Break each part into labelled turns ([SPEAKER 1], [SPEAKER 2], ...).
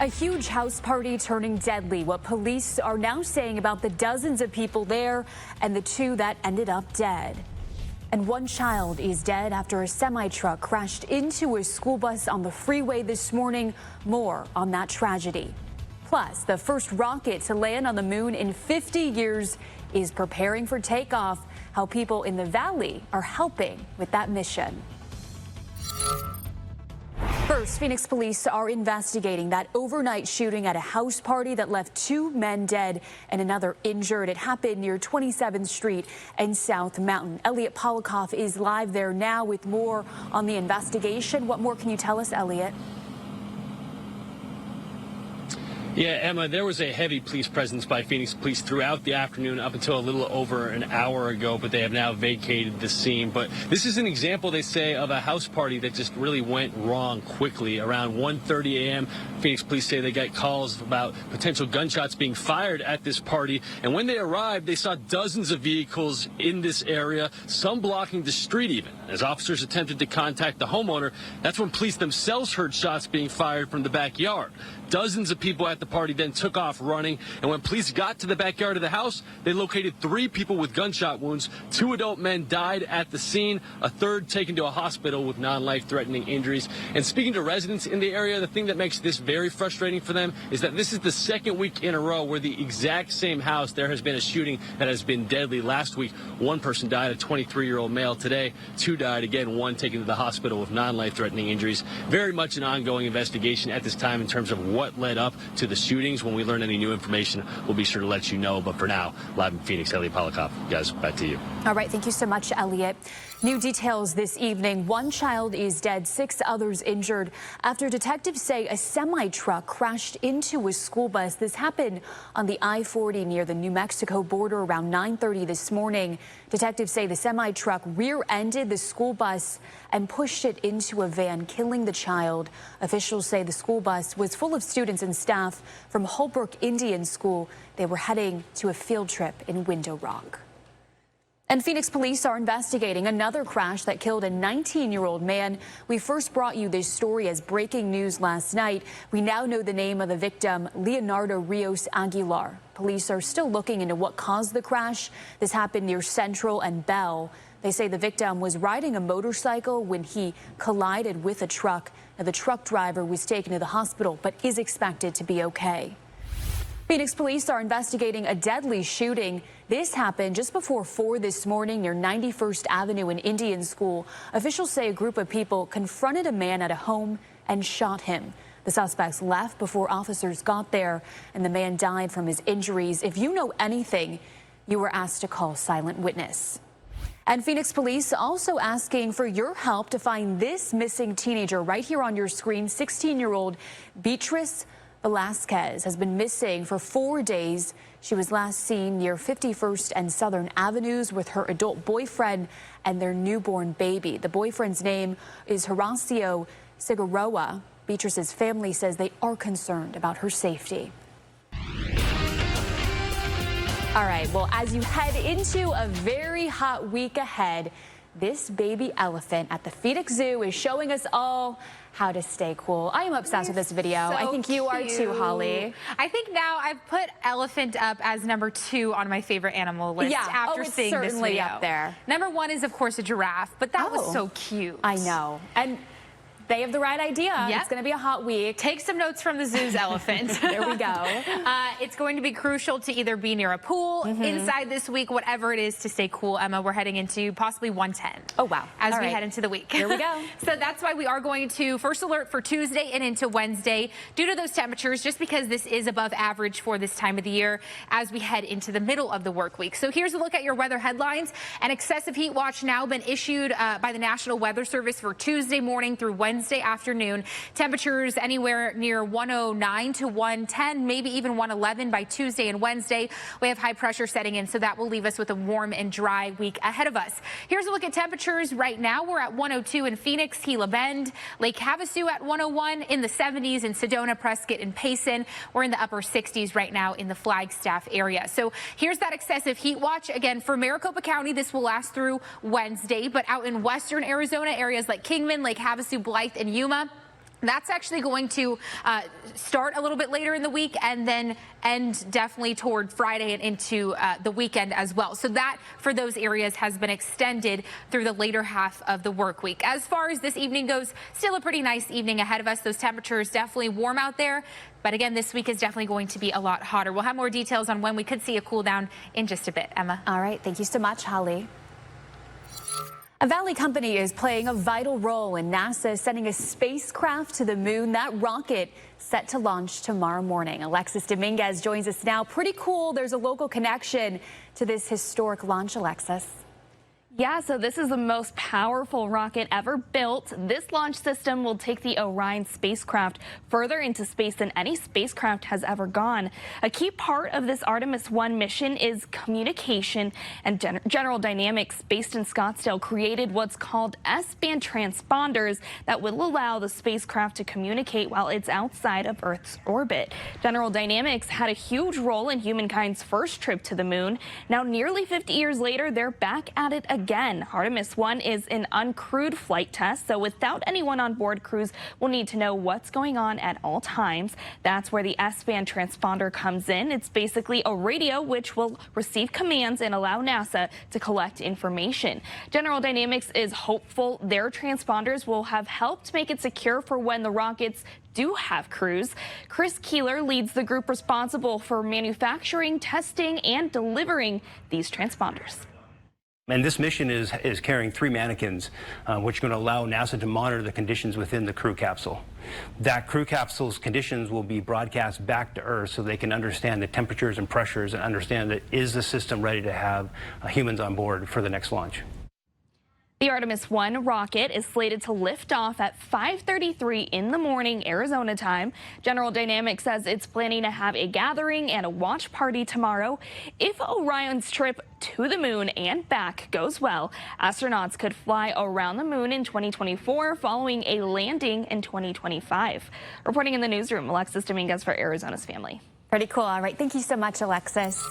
[SPEAKER 1] A huge house party turning deadly. What police are now saying about the dozens of people there and the two that ended up dead. And one child is dead after a semi-truck crashed into a school bus on the freeway this morning. More on that tragedy. Plus, the first rocket to land on the moon in 50 years is preparing for takeoff. How people in the valley are helping with that mission. First, Phoenix police are investigating that overnight shooting at a house party that left 2 men dead and another injured. It happened near 27th Street and South Mountain. Elliot Polikoff is live there now with more on the investigation. What more can you tell us, Elliot?
[SPEAKER 2] Yeah, Emma, there was a heavy police presence by Phoenix police throughout the afternoon up until a little over an hour ago, but they have now vacated the scene. But this is an example, they say, of a house party that just really went wrong quickly. Around 1:30 a.m., Phoenix police say they got calls about potential gunshots being fired at this party. And when they arrived, they saw dozens of vehicles in this area, some blocking the street even. As officers attempted to contact the homeowner, that's when police themselves heard shots being fired from the backyard. Dozens of people at the party then took off running, and when police got to the backyard of the house, they located 3 people with gunshot wounds. 2 adult men died at the scene, a third taken to a hospital with non-life-threatening injuries. And speaking to residents in the area, the thing that makes this very frustrating for them is that this is the second week in a row where the exact same house there has been a shooting that has been deadly. Last week, 1 person died, a 23-year-old male. Today, 2 died, again, 1 taken to the hospital with non-life-threatening injuries. Very much an ongoing investigation at this time in terms of what led up to the shootings. When we learn any new information, we'll be sure to let you know. But for now, live in Phoenix, Elliot Polikoff. Guys, back to you.
[SPEAKER 1] All right. Thank you so much, Elliot. New details this evening. 1 child is dead, 6 others injured after detectives say a semi-truck crashed into a school bus. This happened on the I-40 near the New Mexico border around 9:30 this morning. Detectives say the semi-truck rear-ended the school bus and pushed it into a van, killing the child. Officials say the school bus was full of students and staff from Holbrook Indian School. They were heading to a field trip in Window Rock. And Phoenix police are investigating another crash that killed a 19-year-old man. We first brought you this story as breaking news last night. We now know the name of the victim, Leonardo Rios Aguilar. Police are still looking into what caused the crash. This happened near Central and Bell. They say the victim was riding a motorcycle when he collided with a truck. Now, the truck driver was taken to the hospital but is expected to be okay. Phoenix police are investigating a deadly shooting. This happened just before 4 this morning near 91st Avenue in Indian School. Officials say a group of people confronted a man at a home and shot him. The suspects left before officers got there, and the man died from his injuries. If you know anything, you were asked to call Silent Witness. And Phoenix police also asking for your help to find this missing teenager right here on your screen. 16-year-old Beatrice Velasquez has been missing for 4 days. She was last seen near 51st and Southern Avenues with her adult boyfriend and their newborn baby. The boyfriend's name is Horacio Cigaroa. Beatrice's family says they are concerned about her safety. All right, well, as you head into a very hot week ahead, this baby elephant at the Phoenix Zoo is showing us all how to stay cool. I am obsessed with this video.
[SPEAKER 3] So
[SPEAKER 1] I think you are too, Holly.
[SPEAKER 3] I think now I've put elephant up as number 2 on my favorite animal list after
[SPEAKER 1] it's
[SPEAKER 3] seeing this
[SPEAKER 1] certainly
[SPEAKER 3] video.
[SPEAKER 1] up there.
[SPEAKER 3] Number 1 is, of course, a giraffe, but that was so cute.
[SPEAKER 1] I know. And they have the right idea.
[SPEAKER 3] Yep.
[SPEAKER 1] It's going to be a hot week.
[SPEAKER 3] Take some notes from the zoo's elephant.
[SPEAKER 1] There we go.
[SPEAKER 3] It's going to be crucial to either be near a pool, inside this week, whatever it is to stay cool. Emma, we're heading into possibly 110.
[SPEAKER 1] Oh, wow.
[SPEAKER 3] As we head into the week.
[SPEAKER 1] Here we go.
[SPEAKER 3] So that's why we are going to first alert for Tuesday and into Wednesday due to those temperatures, just because this is above average for this time of the year as we head into the middle of the work week. So here's a look at your weather headlines. An excessive heat watch now been issued by the National Weather Service for Tuesday morning through Wednesday afternoon. Temperatures anywhere near 109 to 110, maybe even 111 by Tuesday and Wednesday. We have high pressure setting in, so that will leave us with a warm and dry week ahead of us. Here's a look at temperatures right now. We're at 102 in Phoenix, Gila Bend, Lake Havasu at 101, in the 70s in Sedona, Prescott, and Payson. We're in the upper 60s right now in the Flagstaff area. So here's that excessive heat watch. Again, for Maricopa County, this will last through Wednesday, but out in western Arizona, areas like Kingman, Lake Havasu, Blythe, and Yuma, That's actually going to start a little bit later in the week and then end definitely toward Friday and into the weekend as well. So that for those areas has been extended through the later half of the work week. As far as this evening goes, still a pretty nice evening ahead of us. Those temperatures definitely warm out there. But again, this week is definitely going to be a lot hotter. We'll have more details on when we could see a cool down in just a bit. Emma.
[SPEAKER 1] All right. Thank you so much, Holly. A Valley company is playing a vital role in NASA sending a spacecraft to the moon. That rocket set to launch tomorrow morning. Alexis Dominguez joins us now. Pretty cool. There's a local connection to this historic launch, Alexis.
[SPEAKER 4] Yeah, so this is the most powerful rocket ever built. This launch system will take the Orion spacecraft further into space than any spacecraft has ever gone. A key part of this Artemis 1 mission is communication, and General Dynamics, based in Scottsdale, created what's called S-band transponders that will allow the spacecraft to communicate while it's outside of Earth's orbit. General Dynamics had a huge role in humankind's first trip to the moon. Now, nearly 50 years later, they're back at it again. Artemis 1 is an uncrewed flight test, so without anyone on board, crews will need to know what's going on at all times. That's where the S-band transponder comes in. It's basically a radio which will receive commands and allow NASA to collect information. General Dynamics is hopeful their transponders will have helped make it secure for when the rockets do have crews. Chris Keeler leads the group responsible for manufacturing, testing, and delivering these transponders.
[SPEAKER 5] And this mission is carrying 3 mannequins, which are going to allow NASA to monitor the conditions within the crew capsule. That crew capsule's conditions will be broadcast back to Earth so they can understand the temperatures and pressures and understand that is the system ready to have humans on board for the next launch.
[SPEAKER 4] The Artemis 1 rocket is slated to lift off at 5:33 in the morning, Arizona time. General Dynamics says it's planning to have a gathering and a watch party tomorrow. If Orion's trip to the moon and back goes well, astronauts could fly around the moon in 2024, following a landing in 2025. Reporting in the newsroom, Alexis Dominguez for Arizona's Family.
[SPEAKER 1] Pretty cool. All right. Thank you so much, Alexis.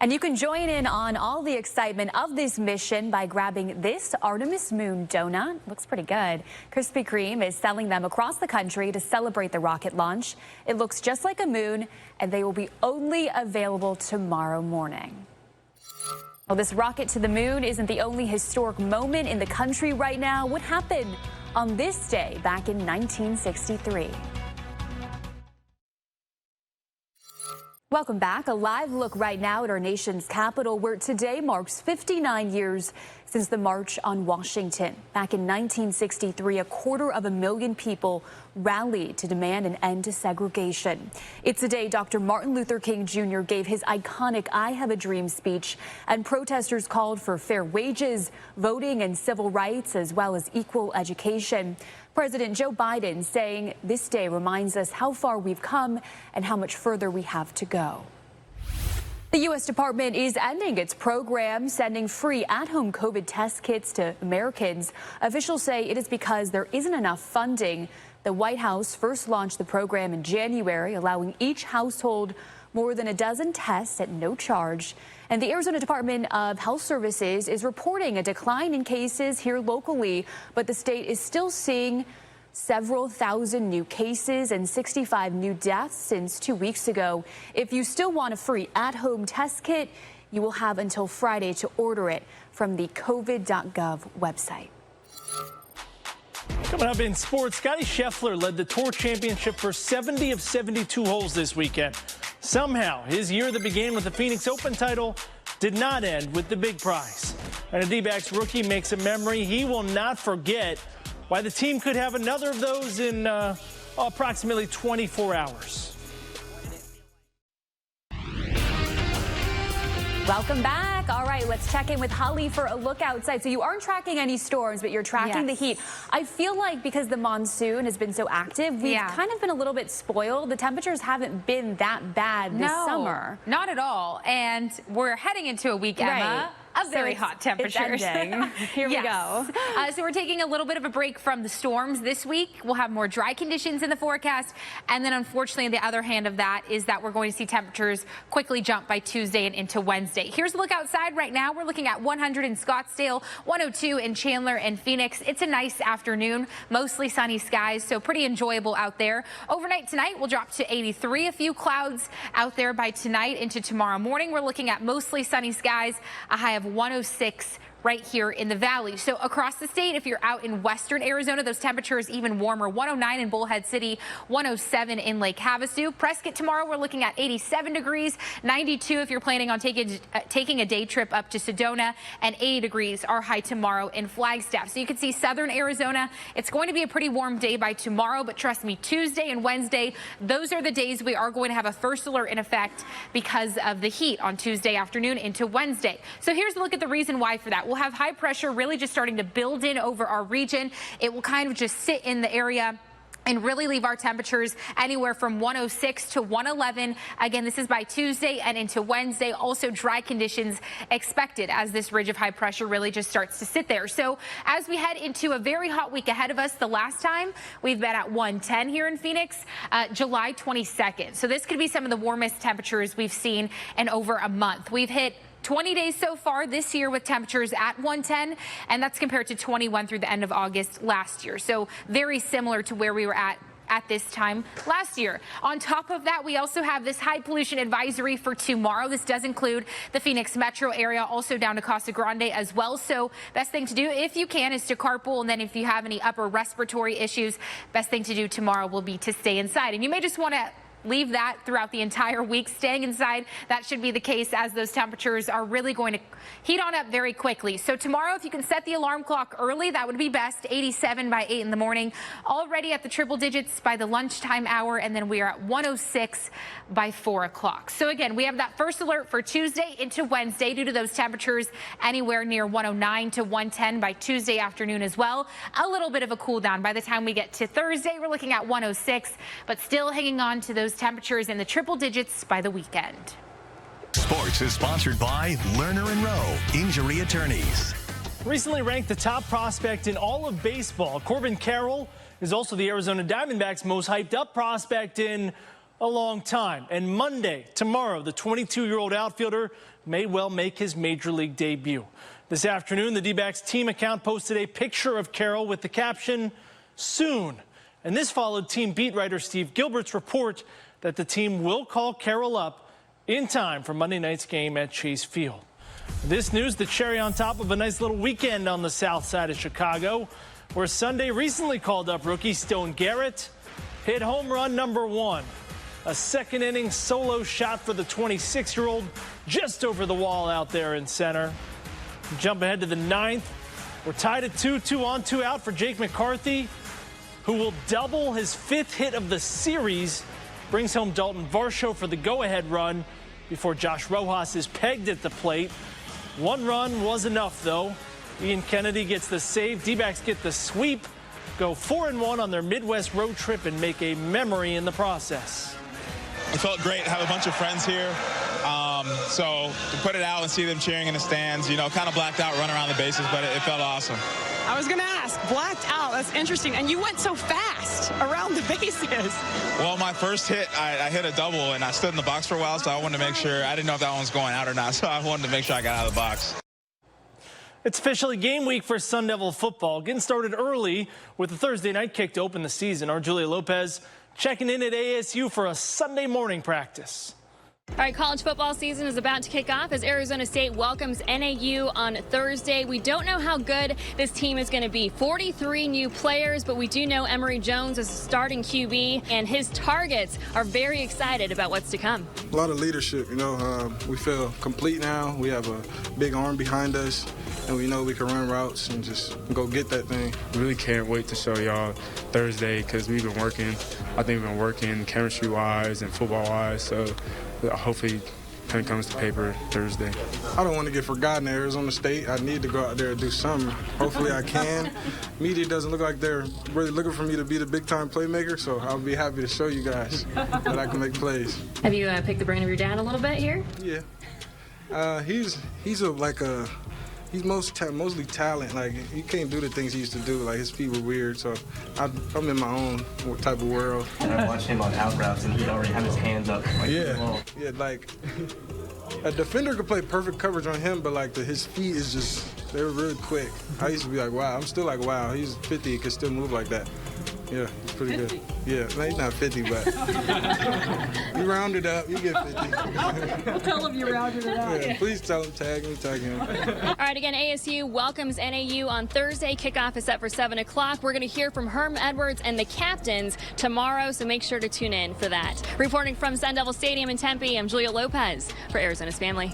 [SPEAKER 1] And you can join in on all the excitement of this mission by grabbing this Artemis Moon donut. Looks pretty good. Krispy Kreme is selling them across the country to celebrate the rocket launch. It looks just like a moon, and they will be only available tomorrow morning. Well, this rocket to the moon isn't the only historic moment in the country right now. What happened on this day back in 1963? Welcome back. A live look right now at our nation's capital, where today marks 59 years since the March on Washington. Back in 1963, 250,000 people rallied to demand an end to segregation. It's a day Dr. Martin Luther King Jr. gave his iconic I Have a Dream speech, and protesters called for fair wages, voting, and civil rights, as well as equal education. President Joe Biden saying this day reminds us how far we've come and how much further we have to go. The U.S. Department is ending its program, sending free at-home COVID test kits to Americans. Officials say it is because there isn't enough funding. The White House first launched the program in January, allowing each household more than a dozen tests at no charge. And the Arizona Department of Health Services is reporting a decline in cases here locally, but the state is still seeing several thousand new cases and 65 new deaths since 2 weeks ago. If you still want a free at-home test kit, you will have until Friday to order it from the covid.gov website.
[SPEAKER 6] Coming up in sports, Scotty Scheffler led the Tour Championship for 70 of 72 holes this weekend. Somehow, his year that began with the Phoenix Open title did not end with the big prize. And a D-backs rookie makes a memory he will not forget. Why the team could have another of those in approximately 24 hours.
[SPEAKER 1] Welcome back. All right, let's check in with Holly for a look outside. So you aren't tracking any storms, but you're tracking the heat. I feel like because the monsoon has been so active, we've kind of been a little bit spoiled. The temperatures haven't been that bad this summer.
[SPEAKER 3] Not at all. And we're heading into a week, Emma, a very hot temperature.
[SPEAKER 4] Here we go.
[SPEAKER 3] So we're taking a little bit of a break from the storms this week. We'll have more dry conditions in the forecast. And then unfortunately, the other hand of that is that we're going to see temperatures quickly jump by Tuesday and into Wednesday. Here's a look outside right now. We're looking at 100 in Scottsdale, 102 in Chandler and Phoenix. It's a nice afternoon, mostly sunny skies, so pretty enjoyable out there. Overnight tonight, we'll drop to 83. A few clouds out there by tonight into tomorrow morning. We're looking at mostly sunny skies, a high of 106 right here in the valley. So across the state, if you're out in western Arizona, those temperatures even warmer. 109 in Bullhead City, 107 in Lake Havasu. Prescott tomorrow, we're looking at 87 degrees, 92 if you're planning on taking a day trip up to Sedona, and 80 degrees our high tomorrow in Flagstaff. So you can see southern Arizona, it's going to be a pretty warm day by tomorrow, but trust me, Tuesday and Wednesday, those are the days we are going to have a first alert in effect because of the heat on Tuesday afternoon into Wednesday. So here's a look at the reason why for that. We'll have high pressure really just starting to build in over our region. It will kind of just sit in the area and really leave our temperatures anywhere from 106 to 111. Again, this is by Tuesday and into Wednesday. Also dry conditions expected as this ridge of high pressure really just starts to sit there. So as we head into a very hot week ahead of us, the last time we've been at 110 here in Phoenix, July 22nd. So this could be some of the warmest temperatures we've seen in over a month. We've hit 20 days so far this year with temperatures at 110, and that's compared to 21 through the end of August last year. So very similar to where we were at this time last year. On top of that, we also have this high pollution advisory for tomorrow. This does include the Phoenix metro area, also down to Casa Grande as well. So best thing to do if you can is to carpool. And then if you have any upper respiratory issues, best thing to do tomorrow will be to stay inside. And you may just want to leave that throughout the entire week, staying inside. That should be the case as those temperatures are really going to heat on up very quickly. So tomorrow, if you can set the alarm clock early, that would be best. 87 by 8 in the morning, already at the triple digits by the lunchtime hour, and then we are at 106 by 4 o'clock. So again, we have that first alert for Tuesday into Wednesday due to those temperatures anywhere near 109 to 110 by Tuesday afternoon as well. A little bit of a cool down by the time we get to Thursday. We're looking at 106, but still hanging on to those temperatures in the triple digits by the weekend.
[SPEAKER 7] Sports is sponsored by Lerner & Rowe, injury attorneys.
[SPEAKER 6] Recently ranked the top prospect in all of baseball, Corbin Carroll is also the Arizona Diamondbacks' most hyped up prospect in a long time. And Monday, tomorrow, the 22-year-old outfielder may well make his major league debut. This afternoon, the D-backs team account posted a picture of Carroll with the caption, "Soon." And this followed team beat writer Steve Gilbert's report that the team will call Carroll up in time for Monday night's game at Chase Field. This news, the cherry on top of a nice little weekend on the south side of Chicago, where Sunday recently called up rookie Stone Garrett hit home run number 1. A second inning solo shot for the 26-year-old just over the wall out there in center. Jump ahead to the 9th. We're tied at 2-2 on 2 out for Jake McCarthy, who will double his 5th hit of the series. Brings home Dalton Varsho for the go-ahead run before Josh Rojas is pegged at the plate. 1 run was enough, though. Ian Kennedy gets the save. D-backs get the sweep, go 4-1 on their Midwest road trip, and make a memory in the process.
[SPEAKER 8] It felt great to have a bunch of friends here. So to put it out and see them cheering in the stands, you know, kind of blacked out, run around the bases, but it felt awesome.
[SPEAKER 9] I was going to ask, blacked out, that's interesting. And you went so fast around the bases.
[SPEAKER 8] Well, my first hit, I hit a double, and I stood in the box for a while, so I wanted to make sure, I didn't know if that one was going out or not, so I wanted to make sure I got out of the box.
[SPEAKER 6] It's officially game week for Sun Devil football, getting started early with the Thursday night kick to open the season. Our Julia Lopez checking in at ASU for a Sunday morning practice.
[SPEAKER 10] All right, college football season is about to kick off as Arizona State welcomes NAU on Thursday. We don't know how good this team is going to be. 43 new players, but we do know Emory Jones is a starting QB, and his targets are very excited about what's to come.
[SPEAKER 11] A lot of leadership, you know. We feel complete now. We have a big arm behind us, and we know we can run routes and just go get that thing.
[SPEAKER 12] Really can't wait to show y'all Thursday because we've been working. I think we've been working chemistry-wise and football-wise, so hopefully pen comes to paper Thursday.
[SPEAKER 11] I don't want to get forgotten at Arizona State. I need to go out there and do something. Hopefully I can. Media doesn't look like they're really looking for me to be the big-time playmaker, so I'll be happy to show you guys that I can make plays.
[SPEAKER 10] Have you picked the brain of your dad a little bit here?
[SPEAKER 11] Yeah. He's mostly talent. Like, he can't do the things he used to do. Like, his feet were weird, so I'm in my own type of world.
[SPEAKER 13] And I watched him on out routes, and he'd already have his hands up. Like,
[SPEAKER 11] yeah, like, a defender could play perfect coverage on him, but, like, his feet is just, they're really quick. I used to be like, wow. I'm still like, wow, he's 50, he can still move like that. Yeah, he's pretty 50. Good. Yeah, no, he's not 50, but you round it up, you get 50.
[SPEAKER 14] Tell him you rounded it up.
[SPEAKER 11] Yeah, please tell him, tag him.
[SPEAKER 10] All right, again, ASU welcomes NAU on Thursday. Kickoff is set for 7 o'clock. We're going to hear from Herm Edwards and the captains tomorrow, so make sure to tune in for that. Reporting from Sun Devil Stadium in Tempe, I'm Julia Lopez for Arizona's Family.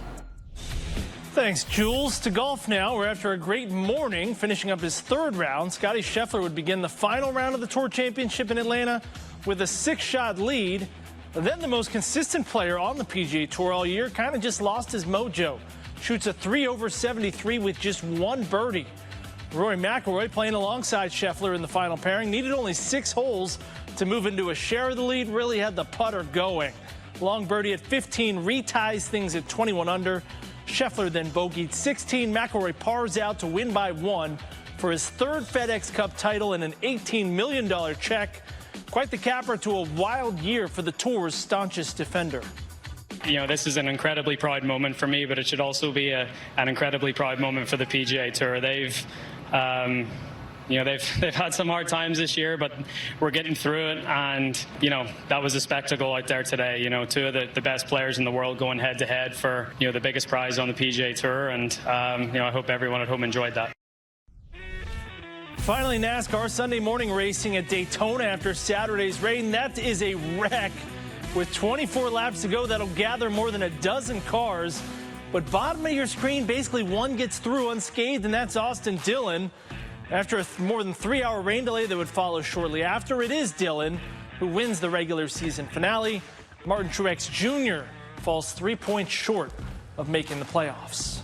[SPEAKER 6] Thanks, Jules. To golf now, where after a great morning, finishing up his 3rd round, Scottie Scheffler would begin the final round of the Tour Championship in Atlanta with a 6-shot lead. Then the most consistent player on the PGA Tour all year kind of just lost his mojo. Shoots a 3 over 73 with just 1 birdie. Rory McIlroy, playing alongside Scheffler in the final pairing, needed only 6 holes to move into a share of the lead, really had the putter going. Long birdie at 15 reties things at 21 under. Scheffler then bogeyed 16. McIlroy pars out to win by 1 for his 3rd FedEx Cup title and an $18 million check. Quite the capper to a wild year for the Tour's staunchest defender.
[SPEAKER 15] You know, this is an incredibly proud moment for me, but it should also be an incredibly proud moment for the PGA Tour. They've had some hard times this year, but we're getting through it. And, that was a spectacle out there today. 2 of the best players in the world going head to head for, the biggest prize on the PGA Tour. And, I hope everyone at home enjoyed that.
[SPEAKER 6] Finally, NASCAR Sunday morning racing at Daytona after Saturday's rain. That is a wreck. With 24 laps to go, that'll gather more than a dozen cars. But bottom of your screen, basically one gets through unscathed, and that's Austin Dillon. After a more than 3-hour rain delay that would follow shortly after, it is Dillon who wins the regular season finale. Martin Truex Jr. falls 3 points short of making the playoffs.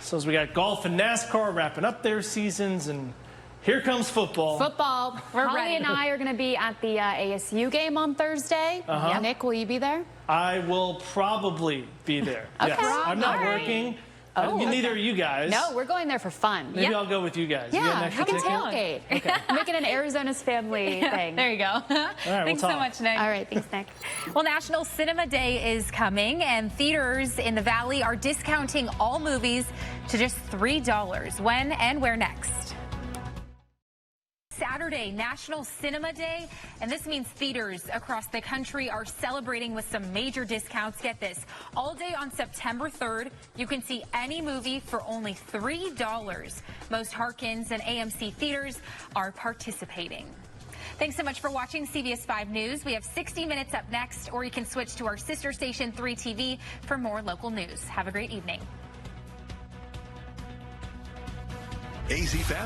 [SPEAKER 6] So as we got golf and NASCAR wrapping up their seasons, and here comes football.
[SPEAKER 1] Football. Holly and I are going to be at the ASU game on Thursday. Nick, will you be there?
[SPEAKER 6] I will probably be there.
[SPEAKER 1] Okay.
[SPEAKER 6] Yes. I'm not working. Neither are you guys.
[SPEAKER 1] No, we're going there for fun.
[SPEAKER 6] Maybe I'll go with you guys.
[SPEAKER 1] Yeah,
[SPEAKER 6] you got an extra
[SPEAKER 1] tailgate. Okay. Make it an Arizona's family thing.
[SPEAKER 3] There you go.
[SPEAKER 6] All right,
[SPEAKER 3] Thanks so much, Nick.
[SPEAKER 1] All right, thanks, Nick.
[SPEAKER 3] Well, National Cinema Day is coming, and theaters in the Valley are discounting all movies to just $3. When and where next? Saturday, National Cinema Day, and this means theaters across the country are celebrating with some major discounts. Get this, all day on September 3rd, you can see any movie for only $3. Most Harkins and AMC theaters are participating. Thanks so much for watching CBS 5 News. We have 60 Minutes up next, or you can switch to our sister station 3 TV for more local news. Have a great evening.
[SPEAKER 7] AZ Family.